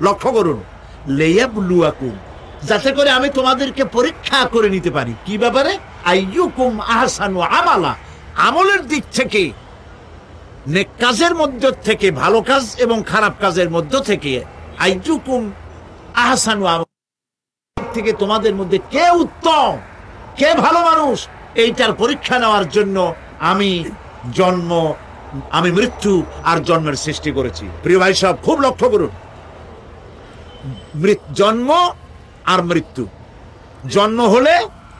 লক্ষ্য করুন, লিয়াবলুয়াকুম, যাতে করে আমি তোমাদেরকে পরীক্ষা করে নিতে পারি। কি ব্যাপারে? আইয়ুকুম আহসানু আমালা, আমলের দিক থেকে, নেক কাজের মধ্য থেকে, ভালো কাজ এবং খারাপ কাজের মধ্য থেকে, আইয়ুকুম আহসানু আমালা থেকে তোমাদের মধ্যে কে উত্তম, কে ভালো মানুষ, এইটার পরীক্ষা নেওয়ার জন্য আমি মৃত্যু আর জন্মের সৃষ্টি করেছি। প্রিয় ভাই সব খুব লক্ষ্য করুন, জন্ম আর মৃত্যু, জন্ম হলে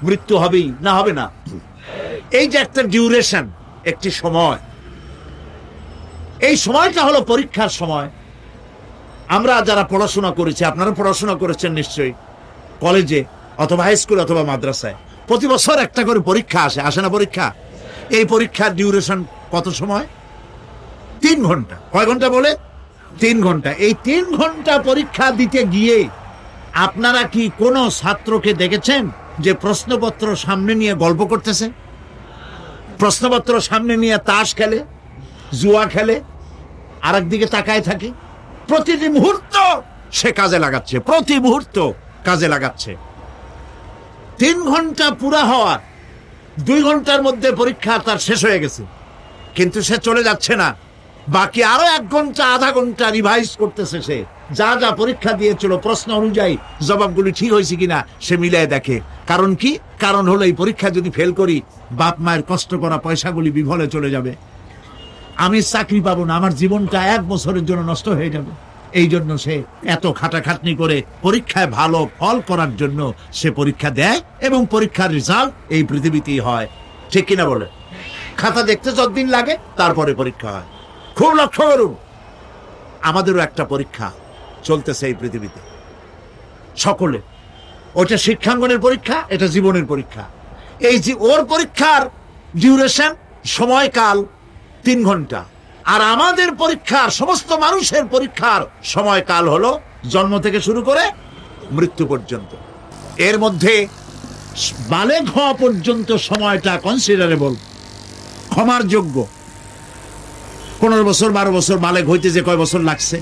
মৃত্যু হবেই, না হবে না। এই যে একটা ডিউরেশন, একটি সময়, এই সময়টা হলো পরীক্ষার সময়। আমরা যারা পড়াশোনা করেছি, আপনারা পড়াশোনা করেছেন নিশ্চয়ই, কলেজে অথবা হাই স্কুল অথবা মাদ্রাসায় প্রতি বছর একটা করে পরীক্ষা আসে না পরীক্ষা? এই পরীক্ষার ডিউরেশন কত সময়? 3 ঘন্টা। কয় ঘন্টা বলে? 3 ঘন্টা। এই 3 ঘন্টা পরীক্ষা দিতে গিয়ে আপনারা কি কোনো ছাত্রকে দেখেছেন যে প্রশ্নপত্র সামনে নিয়ে গল্প করতেছে, প্রশ্নপত্র সামনে নিয়ে তাস খেলে, জুয়া খেলে, আর একদিকে তাকায় থাকে? প্রতিটি মুহূর্ত সে কাজে লাগাচ্ছে, প্রতি মুহূর্ত কাজে লাগাচ্ছে। 3 ঘন্টা পুরা হওয়ার 2 ঘন্টার মধ্যে পরীক্ষা তার শেষ হয়ে গেছে, কিন্তু সে চলে যাচ্ছে না, বাকি আরো 1 ঘন্টা আধা ঘন্টা রিভাইজ করতেছে। সে যা যা পরীক্ষা দিয়েছিল প্রশ্ন অনুযায়ী জবাবগুলি ঠিক হয়েছে কিনা সে মিলাই দেখে। কারণ কি? কারণ হলো এই পরীক্ষা যদি ফেল করি, বাপ মায়ের কষ্ট করা পয়সাগুলি বিফলে চলে যাবে, আমি চাকরি পাবো না, আমার জীবনটা 1 বছরের জন্য নষ্ট হয়ে যাবে। এই জন্য সে এত খাটাখাটনি করে পরীক্ষায় ভালো ফল করার জন্য সে পরীক্ষা দেয়, এবং পরীক্ষার রেজাল্ট এই পৃথিবীতেই হয়। ঠিক কিনা বলে? খাতা দেখতে যতদিন লাগে তারপরে পরীক্ষা হয়। খুব লক্ষ্য করুন, আমাদেরও একটা পরীক্ষা চলতেছে এই পৃথিবীতে, সকলে। ওটা শিক্ষাঙ্গনের পরীক্ষা, এটা জীবনের পরীক্ষা। এই যে ওর পরীক্ষার ডিউরেশন, সময়কাল 3 ঘন্টা, আর আমাদের পরীক্ষার, সমস্ত মানুষের পরীক্ষার সময়কাল হলো জন্ম থেকে শুরু করে মৃত্যু পর্যন্ত। এর মধ্যে বালেগ হওয়া পর্যন্ত সময়টা কনসিডারেবল, ক্ষমার যোগ্য। 15 বছর 12 বছর বালেগ হইতে যে কয় বছর লাগছে,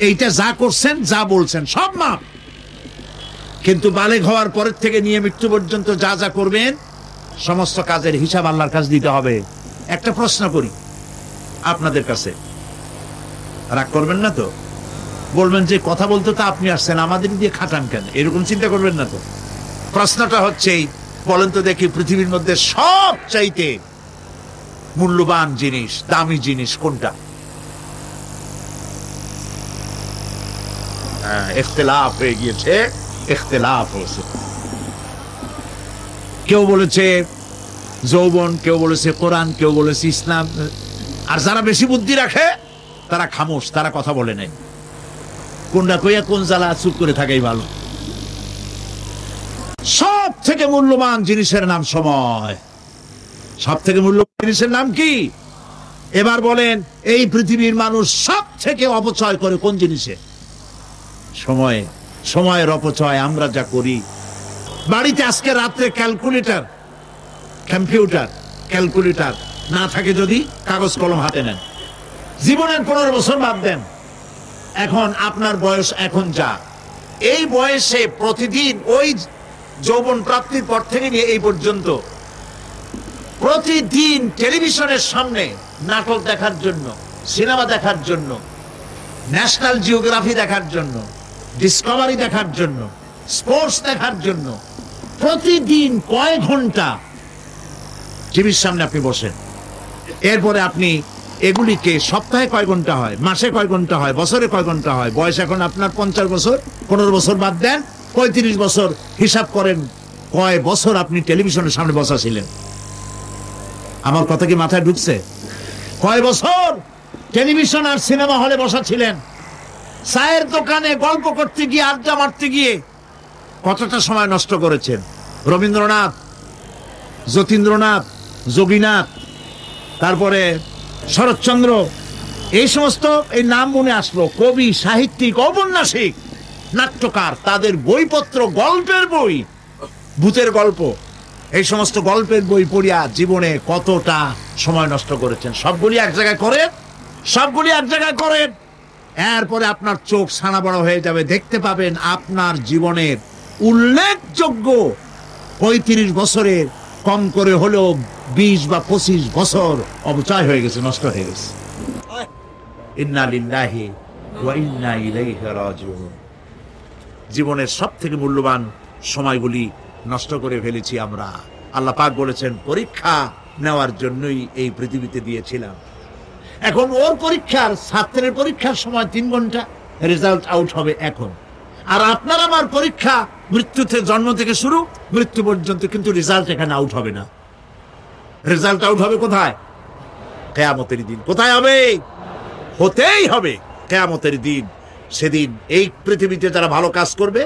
এইটা যা করছেন যা বলছেন সব মাপ। কিন্তু বালেগ হওয়ার পরের থেকে নিয়ে মৃত্যু পর্যন্ত যা যা করবেন সমস্ত কাজের হিসাব আল্লাহর কাছে দিতে হবে। একটা প্রশ্ন করি আপনাদের কাছে, রাগ করবেন না তো? বলবেন যে কথা বলতে তো আপনি আসছেন, আমাদের দিয়ে খাটান কেন? এরকম চিন্তা করবেন না তো? প্রশ্নটা হচ্ছে, বলেন তো দেখি, পৃথিবীর মধ্যে সব চাইতে মূল্যবান জিনিস, দামি জিনিস কোনটা? ইখতিলাফ হয়ে গিয়েছে, ইখতিলাফ হয়েছে। কেউ বলেছে যৌবন, কেউ বলেছে কোরআন, কেউ বলেছে ইসলাম। আর যারা বেশি বুদ্ধি রাখে তারা খামোশ, তারা কথা বলে নাই। কোনটা কইয়া কোন জ্বালা চুপ করে থাকাই ভালো। সব থেকে মূল্যবান জিনিসের নাম সময়। সব থেকে মূল্যবান জিনিসের নাম কি? এবার বলেন, এই পৃথিবীর মানুষ সব থেকে অপচয় করে কোন জিনিসে? সময়ে। সময়ের অপচয় আমরা যা করি। বাড়িতে আজকে রাত্রে ক্যালকুলেটর, কম্পিউটার, ক্যালকুলেটর না থাকে যদি কাগজ কলম হাতে নেন। জীবনের 15 বছর বাদ দেন, এখন আপনার বয়স এখন যা, এই বয়সে প্রতিদিন ওই যৌবন প্রাপ্তির পর থেকে নিয়ে এই পর্যন্ত প্রতিদিন টেলিভিশনের সামনে নাটক দেখার জন্য, সিনেমা দেখার জন্য, ন্যাশনাল জিওগ্রাফি দেখার জন্য, ডিসকভারি দেখার জন্য, স্পোর্টস দেখার জন্য প্রতিদিন কয় ঘন্টা টিভির সামনে আপনি বসেন। এরপরে আপনি এগুলিকে সপ্তাহে কয় ঘন্টা হয়, মাসে কয় ঘন্টা হয়, বছরে কয় ঘন্টা হয়? বয়স এখন আপনার 50 বছর, 15 বছর বাদ দেন, 35 বছর হিসাব করেন কয় বছর আপনি টেলিভিশনের সামনে বসা ছিলেন। আমার কথা কি মাথায় ঢুকছে? কয় বছর টেলিভিশন আর সিনেমা হলে বসা ছিলেন? চায়ের দোকানে গল্প করতে গিয়ে, আড্ডা মারতে গিয়ে কতটা সময় নষ্ট করেছেন? রবীন্দ্রনাথ, যতীন্দ্রনাথ, যোগীনাথ, তারপরে শরৎচন্দ্র, এই সমস্ত এই নাম মনে আসলো। কবি, সাহিত্যিক, ঔপন্যাসিক, নাট্যকার, তাদের বইপত্র, গল্পের বই, ভূতের গল্প, এই সমস্ত গল্পের বই পড়িয়া জীবনে কতটা সময় নষ্ট করেছেন। সবগুলি এক জায়গায় করেন, সবগুলি এক জায়গায় করেন, এরপরে আপনার চোখ ছানা বড় হয়ে যাবে, দেখতে পাবেন আপনার জীবনের উল্লেখযোগ্য 35 বছরের কম করে হলেও 20 বা 25 বছর অবচয় হয়ে গেছে, নষ্ট হয়ে গেছে। ইন্না লিল্লাহি ওয়া ইন্না ইলাইহি রাজিউন। জীবনের সব থেকে মূল্যবান সময়গুলি নষ্ট করে ফেলেছি আমরা। আল্লাহ পাক বলেছেন পরীক্ষা নেওয়ার জন্যই এই পৃথিবীতে দিয়েছিলাম। এখন ওর পরীক্ষার, ছাত্রের পরীক্ষার সময় 3 ঘন্টা, রেজাল্ট আউট হবে এখন। আর আপনার আমার পরীক্ষা মৃত্যুতে, জন্ম থেকে শুরু মৃত্যু পর্যন্ত, কিন্তু রেজাল্ট এখানে আউট হবে না। রেজাল্ট আউট হবে কোথায়? কিয়ামতের দিন। কোথায় হবে? হতেই হবে কিয়ামতের দিন। সেদিন এই পৃথিবীতে যারা ভালো কাজ করবে,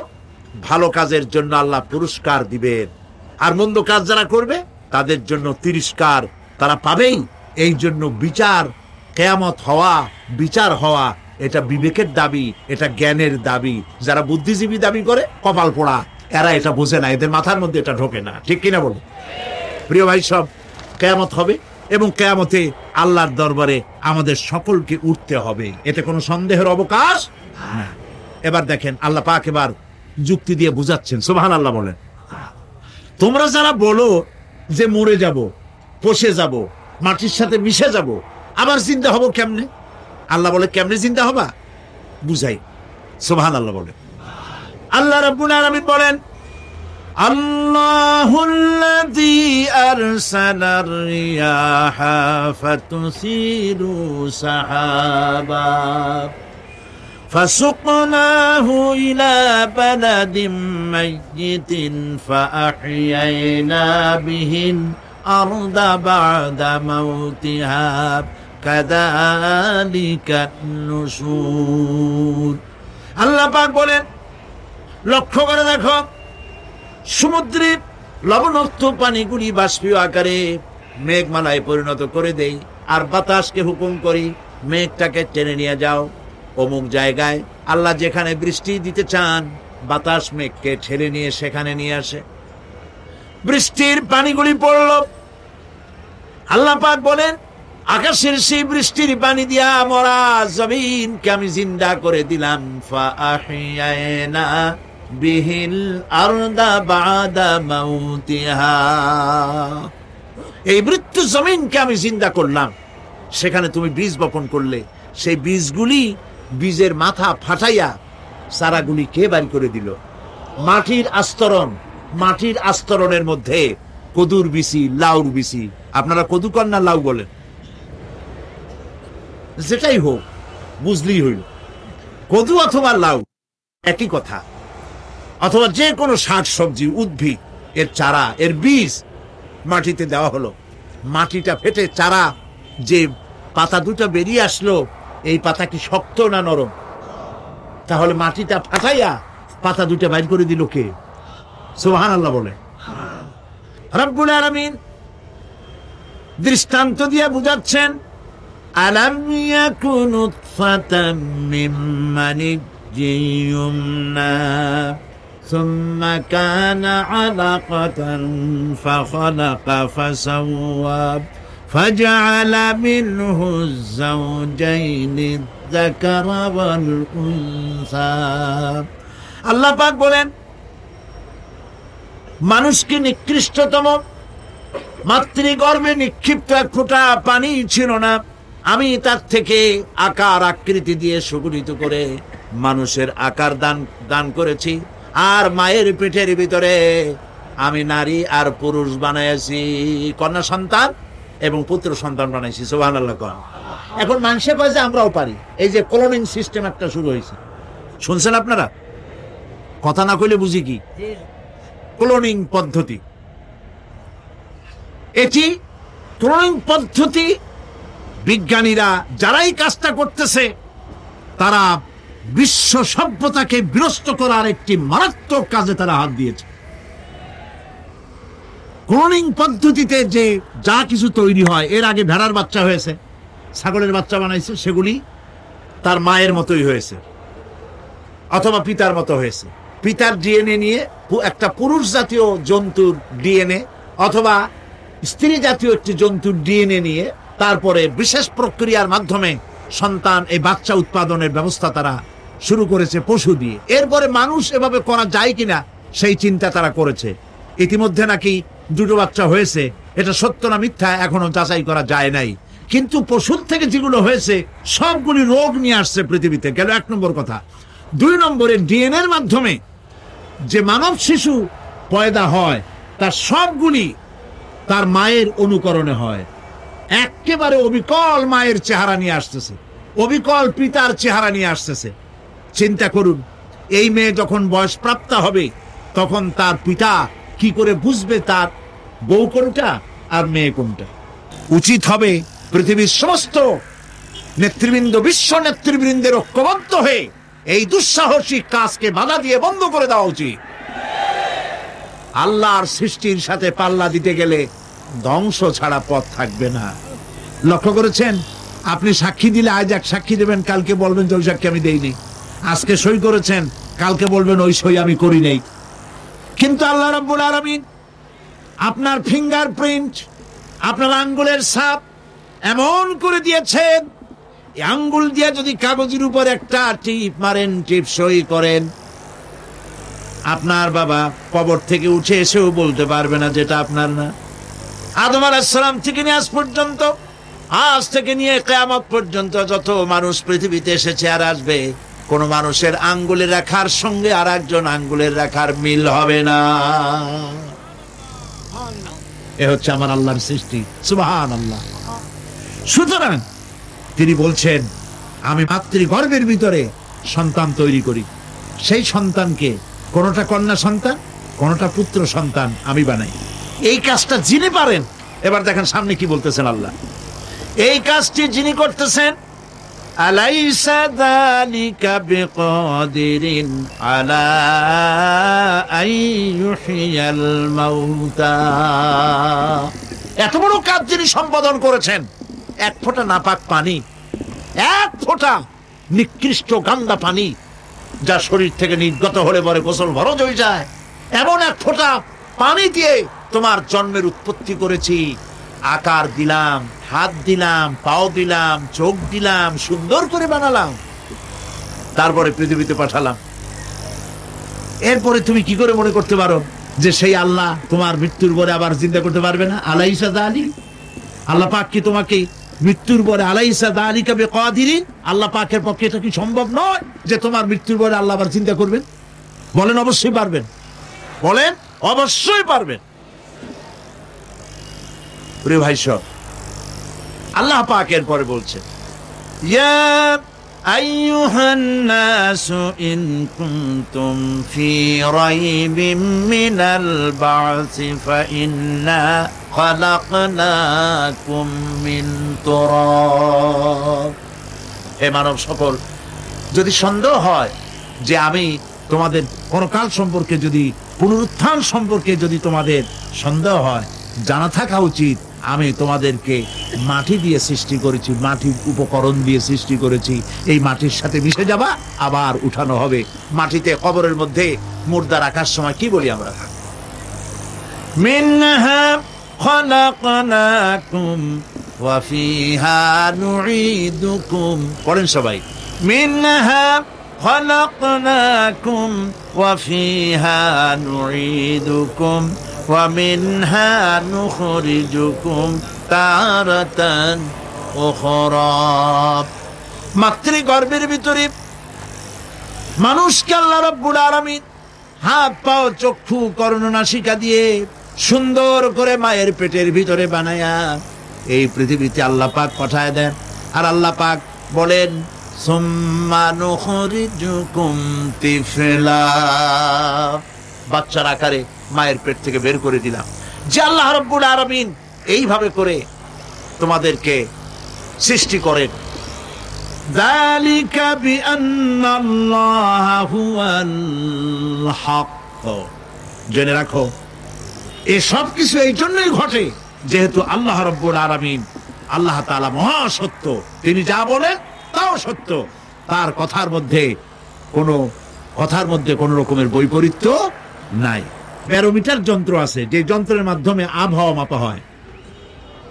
ভালো কাজের জন্য আল্লাহ পুরস্কার দিবেন, আর মন্দ কাজ যারা করবে তাদের জন্য তিরস্কার তারা পাবেই। এই জন্য বিচার, কিয়ামত হওয়া, বিচার হওয়া, এটা বিবেকের দাবি, এটা জ্ঞানের দাবি। যারা বুদ্ধিজীবী দাবি করে কপাল পোড়া, এরা এটা বোঝে না, এদের মাথার মধ্যে এটা ঢোকে না। ঠিক কিনা বলো? প্রিয় ভাই সব, কিয়ামত হবে এবং কিয়ামতে আল্লাহর দরবারে আমাদের সকলকে উঠতে হবে, এতে কোনো সন্দেহের অবকাশ। এবার দেখেন আল্লাহ পাক এবার যুক্তি দিয়ে বুঝাচ্ছেন। সুবহানাল্লাহ বলেন। তোমরা যারা বলো যে মরে যাব, পচে যাব, মাটির সাথে মিশে যাব, আবার জিন্দা হব কেমনে? আল্লাহ বলে কেমনে জিন্দা হবা বুঝাই। সুবহানাল্লাহ বলেন। আল্লাহ রাব্বুল আলামিন বলেন, আল্লাহুল্লাযী আরসালার রিয়াহা ফাতুসিরু সাহাবা ফাসুকনাহু ইলা বালাদিন মাইয়িতিন ফাআহইয়ানা বিহিল আরদা বা'দা মাউতিহা কাযালিকা নুশুর। আল্লাহ পাক বলেন, লক্ষ্য করে দেখো, সমুদ্রের লবণাক্ত পানিগুলি বাষ্পীয় আকারে মেঘমালায় পরিণত করে দেই, আর বাতাসকে হুকুম করি মেঘটাকে টেনে নিয়ে যাও অমুক জায়গায়। আল্লাহ যেখানে বৃষ্টি দিতে চান, বাতাস মেঘকে ঠেলে নিয়ে সেখানে নিয়ে আসে। বৃষ্টির পানিগুলি পড়ল। আল্লাহ পাক বলেন, আকাশের সেই বৃষ্টির পানি দিয়া মরা জমিনকে আমি জিন্দা করে দিলাম। ফাআহইয়ানা বিহিল আরদা বা'দা মাউতিহা। এই মৃত্যু জমিনকে আমি জিন্দা করলাম, সেখানে তুমি বীজ বপন করলে, সেই বীজগুলি, বীজের মাথা ফাটাইয়া চারাগুলি কে বাড়ি করে দিল? মাটির আস্তরণ, মাটির আস্তরণের মধ্যে কদুর বিচি, লাউর বিচি। আপনারা কদু কন না লাউ বলেন? যেটাই হোক, বুঝলেই হইল, কদু অথবা লাউ একই কথা। অথবা যে কোনো শাক সবজি, উদ্ভিদ, এর চারা, এর বীজ মাটিতে দেওয়া হলো। মাটিটা ফেটে চারা, যে পাতা দুটো বেরিয়ে আসলো, এই পাতা কি শক্ত না নরম? তাহলে মাটিটা ফাটাইয়া পাতা দুটো বাইর করে দিল কে? সুবহানাল্লাহ বলে। রব্বুল আলামিন দৃষ্টান্ত দিয়ে বুঝাচ্ছেন, আলাম ইয়াকুন নুতফাতাম মিন মানিয়্যিন ইউমনা সুম্মা কানা আলাকাতান ফাখালাকা ফাসাওয়া ফাজআলা মিনহু যাওজাইনি যাকারা ওয়াল উনসা। আল্লাহ পাক বলেন, মানুষকে নিকৃষ্টতম মাতৃগর্ভে নিক্ষিপ্ত এক ফোঁটা পানি ছিল না, আমি তার থেকে আকার আকৃতি দিয়ে সুগঠিত করে মানুষের আকার দান করেছি, আর মায়ের পেটের ভিতরে আমি নারী আর পুরুষ বানাইছি, কন্যা সন্তান এবং পুত্র সন্তান বানাইছি। সুবহানাল্লাহ। এখন মানুষে কয় যে আমরাও পারি। এই যে ক্লোনিং সিস্টেম একটা শুরু হয়েছে, শুনছেন আপনারা? কথা না কইলে বুঝি কি? ক্লোনিং পদ্ধতি। এটি ক্লোনিং পদ্ধতি, বিজ্ঞানীরা যারাই কাজটা করতেছে, তারা বিশ্ব সভ্যতাকে বিনষ্ট করার একটি মারাত্মক কাজে তারা হাত দিয়েছে। ক্লোনিং পদ্ধতিতে যে যা কিছু তৈরি হয়, এর আগে ভেড়ার বাচ্চা হয়েছে, ছাগলের বাচ্চা বানাইছে, সেগুলি তার মায়ের মতোই হয়েছে অথবা পিতার মতো হয়েছে। পিতার ডিএনএ নিয়ে একটা পুরুষ জাতীয় জন্তুর ডিএনএ অথবা স্ত্রী জাতীয় একটি জন্তুর ডিএনএ নিয়ে তারপরে বিশেষ প্রক্রিয়ার মাধ্যমে সন্তান, এই বাচ্চা উৎপাদনের ব্যবস্থা তারা শুরু করেছে পশু দিয়ে। এরপরে মানুষ এভাবে করা যায় কিনা সেই চিন্তা তারা করেছে। ইতিমধ্যে নাকি দুটো বাচ্চা হয়েছে, এটা সত্য না মিথ্যা এখনো যাচাই করা যায় নাই। কিন্তু পশুর থেকে যেগুলো হয়েছে সবগুলি রোগ নিয়ে আসছে পৃথিবীতে, গেল 1 নম্বর কথা। 2 নম্বরে ডিএনএ এর মাধ্যমে যে মানব শিশু পয়দা হয় তার সবগুলি তার মায়ের অনুকরণে হয়। একেবারে অবিকল মায়ের চেহারা নিয়ে আসতেছে, অবিকল পিতার চেহারা নিয়ে আসতেছে। চিন্তা করুন, এই মেয়ে যখন বয়স প্রাপ্ত হবে তখন তার পিতা কি করে বুঝবে তার বউ কোনটা আর মেয়ে কোনটা? উচিত হবে পৃথিবীর সমস্ত নেতৃবৃন্দ, বিশ্ব নেতৃবৃন্দের ঐক্যবদ্ধ হয়ে এই দুঃসাহসিক কাজকে বাধা দিয়ে বন্ধ করে দেওয়া উচিত। আল্লাহর সৃষ্টির সাথে পাল্লা দিতে গেলে ধ্বংস ছাড়া পথ থাকবে না। লক্ষ্য করেছেন? আপনি সাক্ষী দিলে আজ এক সাক্ষী দেবেন, কালকে বলবেন যে ওই সাক্ষী আমি দেইনি। আজকে সই করেছেন, কালকে বলবেন ওই সই আমি করি নাই। কিন্তু আল্লাহ রাব্বুল আলামিন আপনার ফিঙ্গারপ্রিন্ট, আপনার আঙ্গুলের ছাপ এমন করে দিয়েছেন, এই আঙ্গুল দিয়ে যদি কাগজের উপর একটা টিপ মারেন, টিপ সই করেন, আপনার বাবা কবর থেকে উঠে এসেও বলতে পারবে না যেটা আপনার না। আদম আলাইহিস সালাম থেকে নিয়ে আজ পর্যন্ত, আজ থেকে নিয়ে কিয়ামত পর্যন্ত যত মানুষ পৃথিবীতে এসেছে আর আসবে, কোন মানুষের আঙ্গুলের রেখার সঙ্গে আর একজন আঙ্গুলের রেখার মিল হবে না। এ হচ্ছে আমার আল্লাহর সৃষ্টি, সুবহানাল্লাহ। সুতরাং তিনি বলছেন, আমি মাতৃগর্ভের ভিতরে সন্তান তৈরি করি, সেই সন্তানকে কোনটা কন্যা সন্তান, কোনটা পুত্র সন্তান আমি বানাই। এই কাজটা যিনি পারেন, এবার দেখেন সামনে কি বলতেছেন আল্লাহ। এই কাজটি যিনি করতেছেন, আলাইসা যালিকা বিকাদিরিন আলা আইয়ুহিয়াল মাউতা। এত বড় কাজ যিনি সম্পাদন করেছেন, এক ফোঁটা নাপাক পানি, এক ফোঁটা নিকৃষ্ট গান্দা পানি যা শরীর থেকে নির্গত হলে পরে গোসল ফরজ হয়ে যায়, এমন এক ফোঁটা পানি দিয়ে তোমার জন্মের উৎপত্তি করেছি, আকার দিলাম, হাত দিলাম, পাও দিলাম, চোখ দিলাম, সুন্দর করে বানালাম, তারপরে পৃথিবীতে পাঠালাম। এরপরে তুমি কি করে মনে করতে পারো যে সেই আল্লাহ তোমার মৃত্যুর পরে আবার জিন্দা করতে পারবে না? আলাইসা যালিক, আল্লাহ পাক কি তোমাকে মৃত্যুর পরে, আলাইসা যালিকা বিকাদিরিন, আল্লাহ পাকের পক্ষে এটা কি সম্ভব নয় যে তোমার মৃত্যুর পরে আল্লাহ আবার চিন্তা করবেন? বলেন অবশ্যই পারবেন, বলেন অবশ্যই পারবেন। প্রিয় ভাই সব, আল্লাহ পাক এর পরে বলছে, ইয়া আইয়ুহান নাসু ইন কুনতুম ফি রাইবিম মিনাল বা'সি ফাইন্না খালাকনাকুম মিন তুরাব। হে মানব সকল, যদি সন্দেহ হয় যে আমি তোমাদের পরকাল সম্পর্কে, যদি পুনরুত্থান সম্পর্কে যদি তোমাদের সন্দেহ হয়, জানা থাকা উচিত আমি তোমাদেরকে মাটি দিয়ে সৃষ্টি করেছি, মাটির উপকরণ দিয়ে সৃষ্টি করেছি। এই মাটির সাথে মিশে যাবা, আবার উঠানো হবে। মাটিতে কবরের মধ্যে মুর্দা রাখার সময় কি বলি আমরা? মিনহা খালাকনাকুম ওয়া ফিহা নুঈদুকুম। পড়েন সবাই, মিনহা খালাকনাকুম ওয়া ফিহা নুঈদুকুম ওয়া মিনহা নুখরিজুকুম তারাতান উখরা। মাতৃগর্ভের ভিতরে মানুষকে আল্লাহ রাব্বুল আলামিন হাত পাও চক্ষু কর্ণনাসিকা দিয়ে সুন্দর করে মায়ের পেটের ভিতরে বানায়া এই পৃথিবীতে আল্লাহ পাক পাঠায় দেন। আর আল্লাহ পাক বলেন, সুম্মা নুখরিজুকুম তিফলা, বাচ্চার আকারে মায়ের পেট থেকে বের করে দিলাম। যে আল্লাহ রাব্বুল আলামিন এইভাবে করে তোমাদেরকে সৃষ্টি করেন। যালিকা বিআন্নাল্লাহা হুয়াল হক। জেনে রাখো, এই সব কিছু এই জন্যই ঘটে যেহেতু আল্লাহ রাব্বুল আলামিন, আল্লাহ তাআলা মহাসত্য। তিনি যা বলেন তাও সত্য, তার কথার মধ্যে কোনো রকমের বৈপরীত্য নাই। ব্যারোমিটার যন্ত্র আছে, যে যন্ত্রের মাধ্যমে আবহাওয়া মাপা হয়,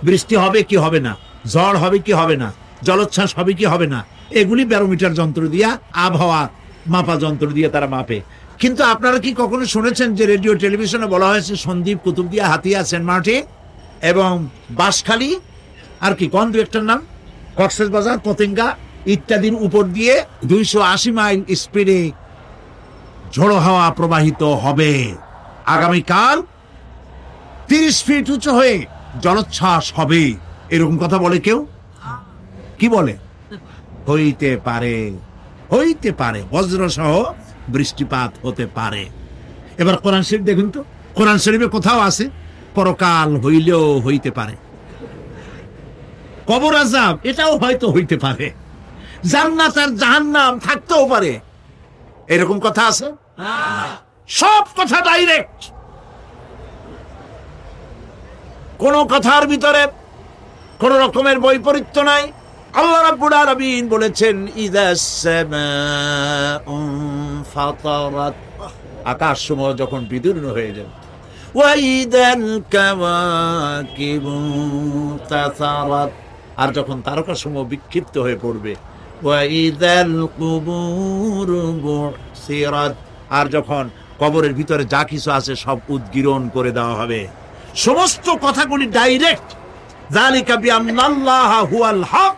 বৃষ্টি হবে কি হবে না, ঝড় হবে কি হবে না, জলোচ্ছ্বাস হবে কি হবে না, এগুলি ব্যারোমিটার যন্ত্র দিয়া, আবহাওয়া মাপা যন্ত্র দিয়ে তারা মাপে। কিন্তু আপনারা কি কখনো শুনেছেন যে রেডিও টেলিভিশনে বলা হয়েছে সন্দ্বীপ, কুতুবদিয়া, হাতিয়া, সেন্ট মার্টিন এবং বাঁশখালী, আর কি কোন দু একটার নাম, কক্সবাজার, পতেঙ্গা ইত্যাদির উপর দিয়ে 280 মাইল স্পিডে ঝোড়ো হাওয়া প্রবাহিত হবে। আগামীকাল 30 ফিট উঁচু হয়ে জলোচ্ছ্বাস হবে, এরকম কথা বলে কেউ? কি বলে? হইতে পারে, হইতে পারে, বজ্র সহ বৃষ্টিপাত হতে পারে। এবার কোরআন শরীফ দেখুন তো, কোরআন শরীফে কোথাও আছে পরকাল হইলেও হইতে পারে, কবর আযাব এটাও হয়তো হইতে পারে, জান্নাত আর জাহান্নাম থাকতেও পারে, এরকম কথা আছে? সব কথা ডাইরেক্ট, কোন কথার ভিতরে কোন রকমের বৈপরীত্য নাই। আল্লাহ রাব্বুল আলামিন বলেছেন ইযাস সামাউ ফাতারাত, আকাশ সমূহ যখন বিদীর্ণ হয়ে যাবে, ওয়া ইদাল কাওয়াকিবু তাসারাত, আর যখন তারকা সমূহ বিক্ষিপ্ত হয়ে পড়বে, ওয়া ইদাল কুবুরু বুসিরাত, আর যখন কবরের ভিতরে যা কিছু আছে সব উদ্গীরণ করে দেওয়া হবে। সমস্ত কথাগুলি ডাইরেক্ট। যালিকা বিআন্নাল্লাহা হুয়াল হক,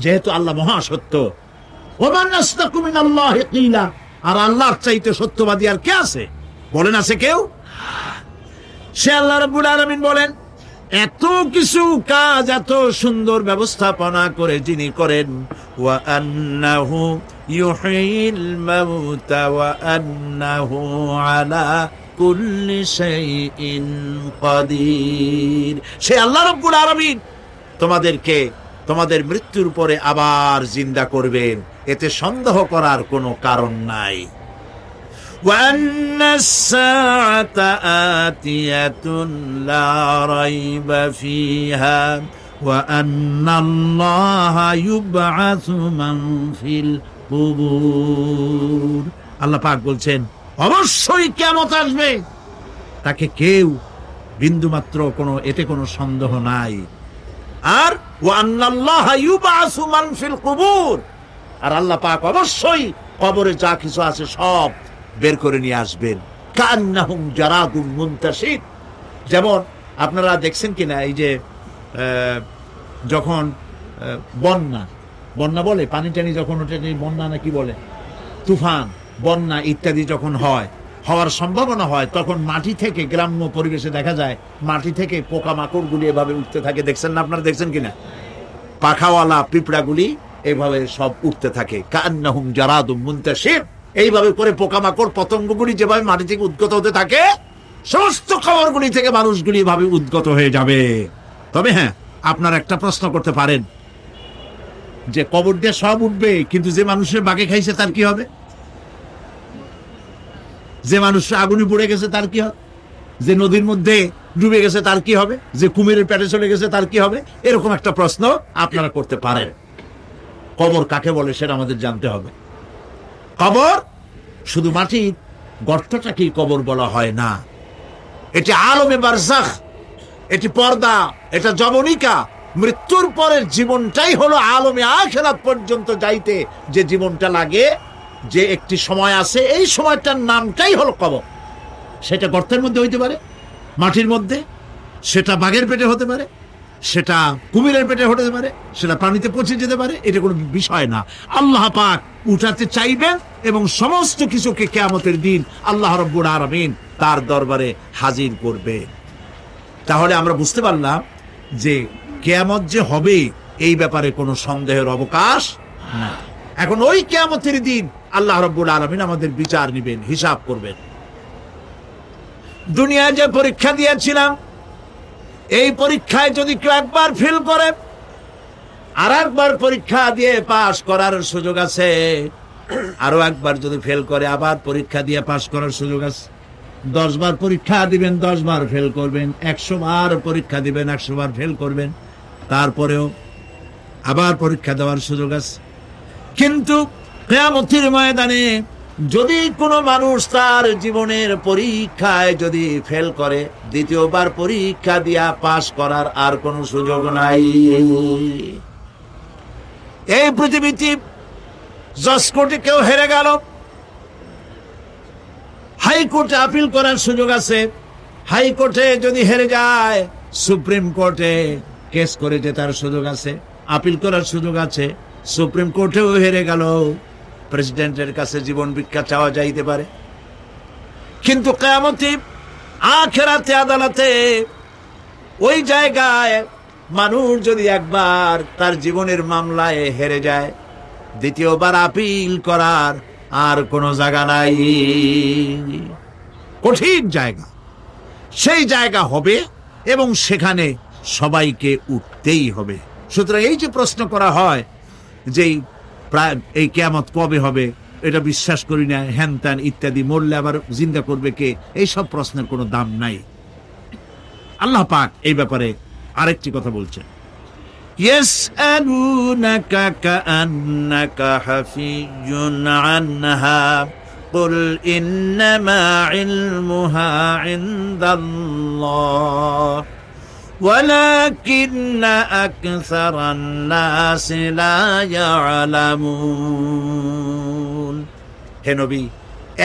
যেহেতু আল্লাহ মহাসত্য। ওয়া মান আসদাকু মিনাল্লাহি কিলা, আর আল্লাহর চাইতে সত্যবাদী আর কে আছে? বলেন আছে কেউ? সে আল্লাহ রাব্বুল আলামিন বলেন, এত কিছু কাজ, এত সুন্দর ব্যবস্থাপনা করে যিনি করেন, ওয়া আন্নাহু ইউহিল মাউতা ওয়া আন্নাহু আলা কুল্লি শাইইন কাদির, সে আল্লাহ রাব্বুল আলামিন তোমাদেরকে তোমাদের মৃত্যুর পরে আবার জিন্দা করবেন, এতে সন্দেহ করার কোনো কারণ নাই। وَأَنَّ السَّاعَةَ آتِيَةٌ لَا رَيْبَ فِيهَا وَأَنَّ اللَّهَ يُبْعَثُ مَنْ فِي الْقُبُورِ, আল্লাহ পাক বলছেন অবশ্যই কিয়ামত আসবে, তাকে কেউ বিন্দুমাত্র এতে কোনো সন্দেহ নাই। আর وَأَنَّ اللَّهَ يُبْعَثُ مَنْ فِي الْقُبُورِ, আর আল্লাহ পাক অবশ্যই কবরে যা কিছু আছে সব বের করে নিয়ে আসবেন। কান্নাহুম জারাদুম মুনতাশির, যেমন আপনারা দেখছেন কিনা এই যে যখন বন্যা বলে, পানি টানি যখন ওঠে, বন্যা না কি বলে, তুফান, বন্যা ইত্যাদি যখন হওয়ার সম্ভাবনা হয়, তখন মাটি থেকে, গ্রাম্য পরিবেশে দেখা যায় মাটি থেকে পোকামাকড়গুলি এভাবে উঠতে থাকে। দেখছেন না? আপনারা দেখছেন কিনা? পাখাওয়ালা পিঁপড়াগুলি এভাবে সব উঠতে থাকে। কান্নাহুম জারাদুম মুনতাশির, এইভাবে করে পোকামাকড় পতঙ্গগুলি যেভাবে মাটি থেকে উদ্গত হতে থাকে, সমস্ত খবরগুলি থেকে মানুষগুলি এভাবে উদ্গত হয়ে যাবে। তবে হ্যাঁ, আপনারা একটা প্রশ্ন করতে পারেন যে কবর দিয়ে সব উঠবে, কিন্তু যে মানুষের বাগে খাইছে তার কি হবে? যে মানুষ আগুনে পুড়ে গেছে তার কি হবে? যে নদীর মধ্যে ডুবে গেছে তার কি হবে? যে কুমিরের পেটে চলে গেছে তার কি হবে? এরকম একটা প্রশ্ন আপনারা করতে পারেন। কবর কাকে বলে সেটা আমাদের জানতে হবে। কবর শুধু মাটির গর্তটাকেই কবর বলা হয় না, এটি আলমে বারজাখ, এটি পর্দা, এটা জবনিকা। মৃত্যুর পরের জীবনটাই হলো আলমে আখিরাত পর্যন্ত যাইতে যে জীবনটা লাগে, যে একটি সময় আছে, এই সময়টার নামটাই হলো কবর। সেটা গর্তের মধ্যে হইতে পারে, মাটির মধ্যে, সেটা বাঘের পেটে হতে পারে, সেটা কুমিরের পেটে হতে পারে, সেটা পানিতে পচে যেতে পারে, এটা কোনো বিষয় না। আল্লাহ পাক উঠাতে চাইবেন এবং সমস্ত কিছুকে কিয়ামতের দিন আল্লাহ রাব্বুল আলামিন তার দরবারে হাজির করবে। তাহলে আমরা বুঝতে পারলাম যে কিয়ামত যে হবে এই ব্যাপারে কোনো সন্দেহের অবকাশ নাই। এখন ওই কিয়ামতের দিন আল্লাহ রাব্বুল আলামিন আমাদের বিচার নেবেন, হিসাব করবেন। দুনিয়ায় যে পরীক্ষা দিয়েছিলাম, এই পরীক্ষায় যদি কেউ একবার ফেল করে, আর একবার পরীক্ষা দিয়ে পাস করার সুযোগ আছে, আরো একবার যদি ফেল করে আবার পরীক্ষা দিয়ে পাস করার সুযোগ আছে। 10 বার পরীক্ষা দিবেন, 10 বার ফেল করবেন, 100 বার পরীক্ষা দিবেন, 100 বার ফেল করবেন, তারপরেও আবার পরীক্ষা দেওয়ার সুযোগ আছে। কিন্তু কিয়ামতের ময়দানে যদি কোনো মানুষ তার জীবনের পরীক্ষায় যদি ফেল করে, দ্বিতীয়বার পরীক্ষা দিয়া পাস করার আর কোনো সুযোগ নাই। এই পৃথিবীতে জজ কোর্টে কেউ হেরে গেল, হাইকোর্টে আপিল করার সুযোগ আছে। হাইকোর্টে যদি হেরে যায়, সুপ্রিম কোর্টে কেস করে জেতার সুযোগ আছে, আপিল করার সুযোগ আছে। সুপ্রিম কোর্টেও হেরে গেল, প্রেসিডেন্টের কাছে জীবন ভিক্ষা চাওয়া যাইতে পারে। কিন্তু কিয়ামতে, আখিরাতে, আদালতে, ওই জায়গায় মানুষ যদি একবার তার জীবনের মামলায় হেরে যায়, দ্বিতীয়বার আপিল করার আর কোনো জায়গা নাই। কঠিন জায়গা, সেই জায়গা হবে এবং সেখানে সবাইকে উঠতেই হবে। সুতরাং এই যে প্রশ্ন করা হয় যে এই কিয়ামত কবে হবে, এটা বিশ্বাস করি না, হ্যান ত্যান ইত্যাদি, মরলে আবার জিন্দা করবে কে, এইসব প্রশ্নের কোনো দাম নাই। আল্লাহ পাক এই ব্যাপারে আরেকটি কথা বলছেন, ইয়াসআলুনাকা কাআন্নাকা হাফিয়ুন আনহা কুল ইন্নামা ইলমুহা ইনদাল্লাহ ওয়ালাকিন্না আকসারান নাসি লা ইয়ালামুন। হে নবী,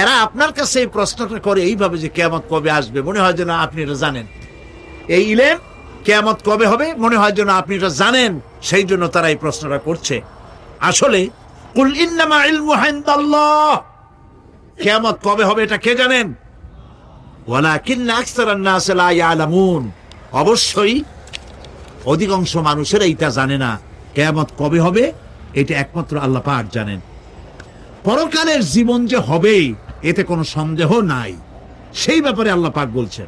এরা আপনার কাছে এই প্রশ্নটা করে এইভাবে যে কিয়ামত কবে আসবে, মনে হয় যেন আপনি এটা জানেন। এই ইলম কিয়ামত কবে হবে মনে হয় যেন আপনি এটা জানেন, সেই জন্য তারা এই প্রশ্নটা করছে। আসলে কুল ইন্নামা ইলমুহা ইনদাল্লাহ, কিয়ামত কবে হবে এটা কে জানেন? ওয়ালাকিন্না আকসারান নাসি লা ইয়ালামুন, অবশ্যই অধিকাংশ মানুষের এইটা জানে না। কিয়ামত কবে হবে এটা একমাত্র আল্লাহ পাক জানেন। পরকালের জীবন যে হবে এতে কোনো সন্দেহ নাই, সেই ব্যাপারে আল্লাহ পাক বলছেন,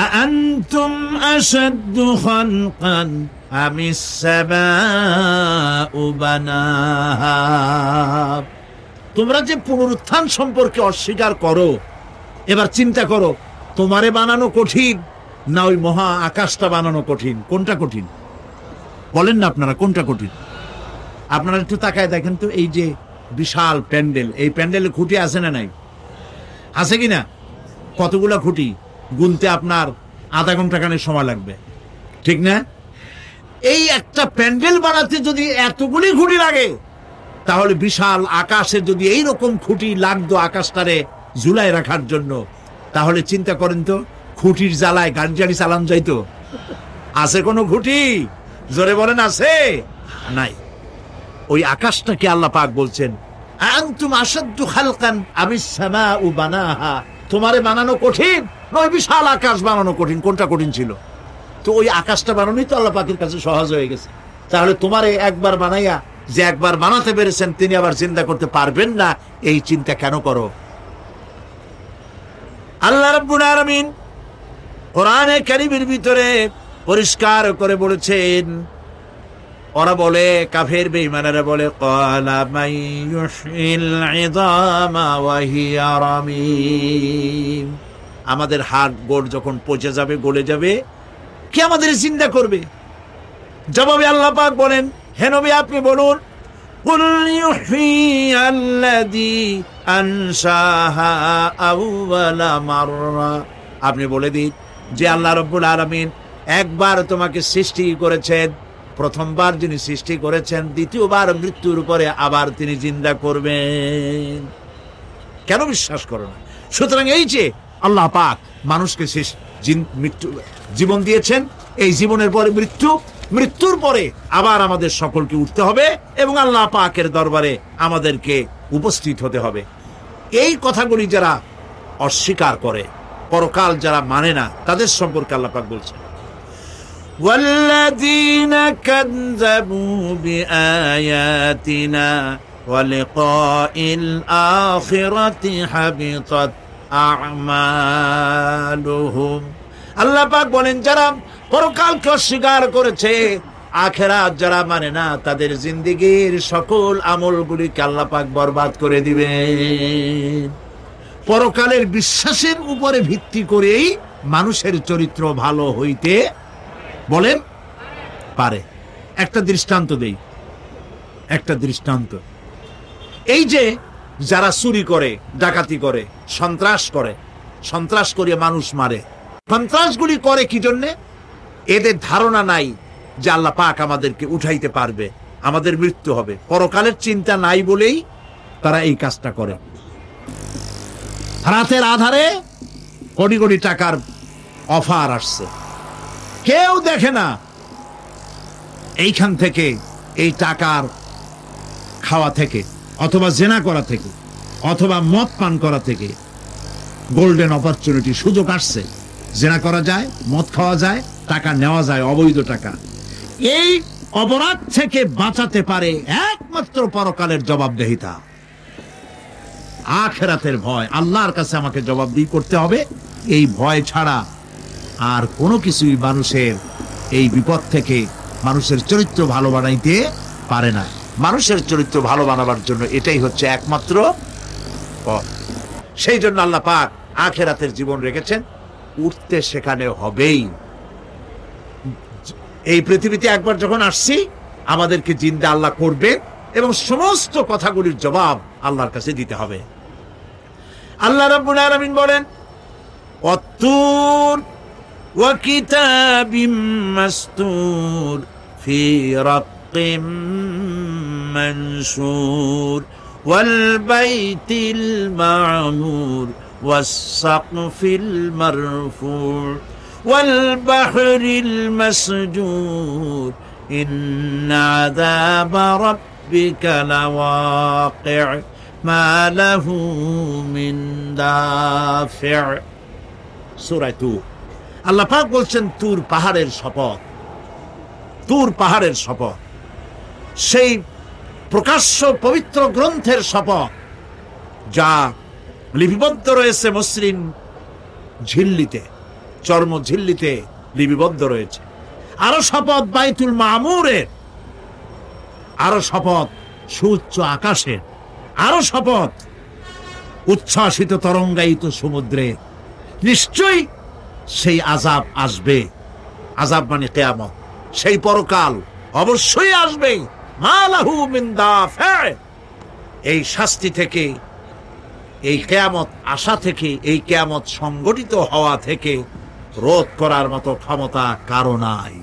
আআনতুম আশাদ্দু খালকান আমিস সামাউ বানাহা। তোমরা যে পুনরুত্থান সম্পর্কে অস্বীকার করো, এবার চিন্তা করো, তোমারে বানানো কঠিন না ওই মহা আকাশটা বানানো কঠিন? কোনটা কঠিন বলেন না আপনারা, কোনটা কঠিন? আপনারা একটু তাকায় দেখেন তো, এই যে বিশাল প্যান্ডেল, এই প্যান্ডেলে খুঁটি আছে না নাই? আছে কিনা? কতগুলা খুঁটি গুনতে আপনার আধা ঘন্টা খানে সময় লাগবে, ঠিক না? এই একটা প্যান্ডেল বানাতে যদি এতগুলি খুঁটি লাগে, তাহলে বিশাল আকাশে যদি এইরকম খুঁটি লাগতো আকাশটারে ঝুলাই রাখার জন্য, তাহলে চিন্তা করেন তো, খুঁটির জ্বালায় গাড়ি জাড়ি চালান যাইতো? আছে কোনো খুঁটি? জোরে বলেন, আছে? নাই। ওই আকাশটাকে আল্লাহ পাক বলছেন, আনতুম আশাদ্দু খালকান আমিস সামাউ বানাহা। তোমারে বানানো কঠিন না ওই বিশাল আকাশ বানানো কঠিন? কোনটা কঠিন ছিল? তো ওই আকাশটা বানানোই তো আল্লাহ পাকের কাছে সহজ হয়ে গেছে। তাহলে তোমারে একবার বানাইয়া যে একবার বানাতে পেরেছেন, তিনি আবার চিন্তা করতে পারবেন না, এই চিন্তা কেন করো? আল্লাহ রাব্বুল আলামিন কোরআনে কারীমের ভিতরে পরিষ্কার করে বলেছেন, ওরা বলে, কাফের বেঈমানেরা বলে, ক্বালা মান ইউহয়িল ইযামা ওয়া হিয়া রামীম। আমাদের হাড় গোড় যখন পচে যাবে, গলে যাবে, কে আমাদের জিন্দা করবে? জবাবে আল্লাহ পাক বলেন, হে নবী আপনি বলুন, কুল ইউহয়িয়াল্লাযী আনশাহা আউওয়ালা মাররা। আপনি বলে দিন যে আল্লাহ রাব্বুল আলামিন একবার তোমাকে সৃষ্টি করেছেন, প্রথমবার যিনি সৃষ্টি করেছেন, দ্বিতীয়বার মৃত্যুর পরে আবার তিনি জিন্দা করবেন। কেন বিশ্বাস করো না? সুতরাং এই যে আল্লাহ পাক মানুষকে জীবন দিয়েছেন, এই জীবনের পরে মৃত্যু, মৃত্যুর পরে আবার আমাদের সকলকে উঠতে হবে এবং আল্লাহ পাকের দরবারে আমাদেরকে উপস্থিত হতে হবে। এই কথাগুলি যারা অস্বীকার করে, পরকাল যারা মানে না, তাদের সম্পর্কে আল্লাহ পাক বলছেন, والذين كذبوا بآياتنا ولقاء الآخرة حبطت أعمالهم। আল্লাহ পাক বলেন, যারা পরকালকে অস্বীকার করেছে, আখিরাত যারা মানে না, তাদের জিন্দেগীর সকল আমলগুলিকে আল্লাহ পাক বরবাদ করে দিবেন। পরকালের বিশ্বাসের উপরে ভিত্তি করেই মানুষের চরিত্র ভালো হইতে বলেন পারে। একটা দৃষ্টান্ত দেই, একটা দৃষ্টান্ত। এই যে যারা চুরি করে, ডাকাতি করে, সন্ত্রাস করে মানুষ মারে, সন্ত্রাসগুলি করে কি জন্যে? এদের ধারণা নাই যে আল্লাহ পাক আমাদেরকে উঠাইতে পারবে, আমাদের মৃত্যু হবে, পরকালের চিন্তা নাই বলেই তারা এই কাজটা করে। রাতের আধারে কোটি কোটি টাকার অফার আসছে, কেউ দেখে না। এইখান থেকে, এই টাকার খাওয়া থেকে, অথবা জেনা করা থেকে, অথবা মদ পান করা থেকে গোল্ডেন অপরচুনিটি, সুযোগ আসছে। জেনা করা যায়, মদ খাওয়া যায়, টাকা নেওয়া যায়, অবৈধ টাকা। এই অপরাধ থেকে বাঁচাতে পারে একমাত্র পরকালের জবাবদিহিতা, আখিরাতের ভয়। আল্লাহর কাছে আমাকে জবাবদিহি করতে হবে, এই ভয় ছাড়া আর কোনো কিছুই মানুষের এই বিপদ থেকে মানুষের চরিত্র ভালো বানাইতে পারে না। মানুষের চরিত্র ভালো বানাবার জন্য এটাই হচ্ছে একমাত্র পথ। সেই জন্য আল্লাহ পাক আখিরাতের জীবন রেখেছেন। উঠতে সেখানে হবেই। এই পৃথিবীতে একবার যখন আসছি, আমাদেরকে জিন্দা আল্লাহ করবে এবং সমস্ত কথাগুলির জবাব আল্লাহর কাছে দিতে হবে। আল্লাহ রাব্বুল আলামিন বলেন, ওয়াত্তুর ওয়া কিতাবিম মাসতুর ফি রাক্কিম মানশুর ওয়াল বাইতিল মা'মুর ওয়াস সাকফিল মারফুর ওয়াল বাহরিল মাসজুর ইন্না আযাবা রাব্বিকা লাওয়াকি' মা লাহু মিন দাফি'। সূরা তুর। আল্লাহ পাক বলছেন, তুর পাহাড়ের শপথ, তুর পাহাড়ের শপথ, সেই প্রকাশ্য পবিত্র গ্রন্থের শপথ যা লিপিবদ্ধ রয়েছে মসৃণ ঝিল্লিতে, চর্ম ঝিল্লিতে লিপিবদ্ধ রয়েছে। আরো শপথ বাইতুল মামুরের, আরো শপথ সুউচ্চ আকাশের, আরো শপথ উচ্ছ্বাসিত তরঙ্গায়িত সমুদ্রে। নিশ্চয়ই সেই আযাব আসবে, আযাব মানে কিয়ামত, সেই পরকাল অবশ্যই আসবে। মা লাহু মিন দাফি'। এই শাস্তি থেকে, এই কিয়ামত আসা থেকে, এই কিয়ামত সংগঠিত হওয়া থেকে রোধ করার মতো ক্ষমতা কারো নাই।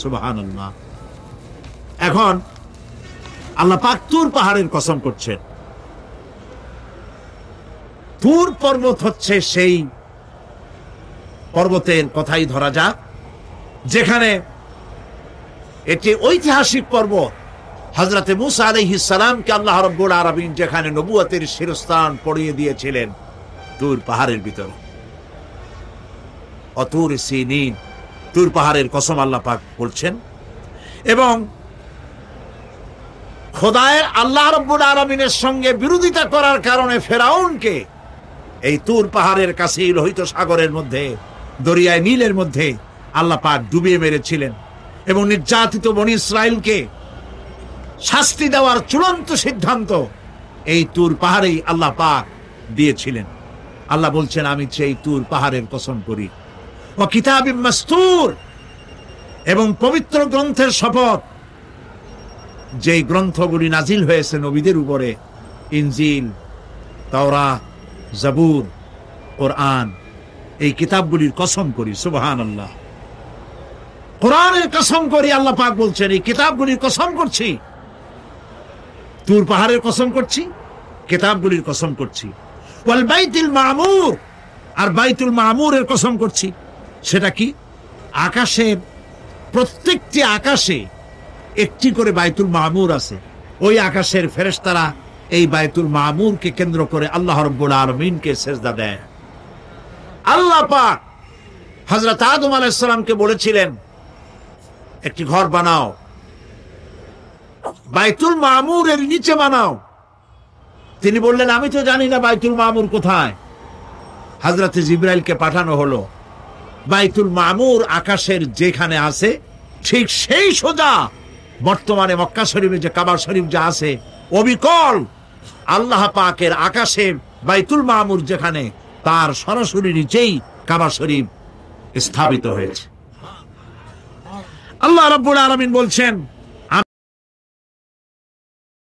সুবহানাল্লাহ। এখন আল্লাহ পাক তুর পাহাড়ের কসম করছেন। তুর পর্বত হচ্ছে সেই পর্বতের কথাই ধরা যাক, যেখানে এটি ঐতিহাসিক পর্বত। হযরতে মূসা আলাইহিস সালামকে আল্লাহ রাব্বুল আলামিন যেখানে নবুয়তের শিরস্থান পড়িয়ে দিয়েছিলেন, তুর পাহাড়ের ভিতরে। অতুর সিনিন, তুর পাহাড়ের কসম আল্লাহ পাক বলছেন। এবং খোদায়ের আল্লাহ রাব্বুল আলামিনের সঙ্গে বিরোধিতা করার কারণে ফেরাউনকে এই তুর পাহাড়ের কাছে লোহিত সাগরের মধ্যে, দরিয়ায় নীলের মধ্যে আল্লাহ পাক ডুবিয়ে মেরেছিলেন। এবং নির্যাতিত বনী ইসরাইলকে শাস্তি দেওয়ার চূড়ান্ত সিদ্ধান্ত এই তুর পাহাড়েই আল্লাহ পাক দিয়েছিলেন। আল্লাহ বলছেন, আমি সেই তুর পাহাড়ের কসম করি। ও কিতাবিম মাসতুর, এবং পবিত্র গ্রন্থের শপথ, যেই গ্রন্থগুলি নাজিল হয়েছে নবীদের উপরে, ইনজিল, তাওরাত, জাবুর, কোরআন, এই কিতাবগুলির কসম করি। সুবহানাল্লাহ। কোরআনের কসম করি, আল্লাহ পাক বলছেন, এই কিতাবগুলির কসম করছি। তুর পাহাড়ের কসম করছি, কিতাবগুলির কসম করছি। ওয়াল বাইতুল মা'মুর, আর বাইতুল মা'মুরের কসম করছি। সেটা কি? আকাশের প্রত্যেকটি আকাশে একটি করে বাইতুল মা'মুর আছে। ওই আকাশের ফেরেশতারা এই বাইতুল মা'মুরকে কেন্দ্র করে আল্লাহ রাব্বুল আলামিনকে সিজদা দেয়। আল্লাহ পাক হযরত আদম আলাইহিস সালামকে বলেছিলেন, একটি ঘর বানাও, বাইতুল মা'মুরের নিচে বানাও। তিনি বললেন, আমি তো জানি না বাইতুল মা'মুর কোথায়। হযরত জিবরাইলকে পাঠানো হলো। বাইতুল মা'মুর আকাশের যেখানে আছে, ঠিক সেই সোজা বর্তমানে মক্কা শরীফে যে কাবা শরীফ যা আছে, অবিকল আল্লাহ পাকের আকাশে বাইতুল মা'মুর যেখানে, তার সরাসরি নিচেই কাবা শরীফ স্থাপিত হয়েছে। আল্লাহ রাব্বুল আলামিন বলছেন,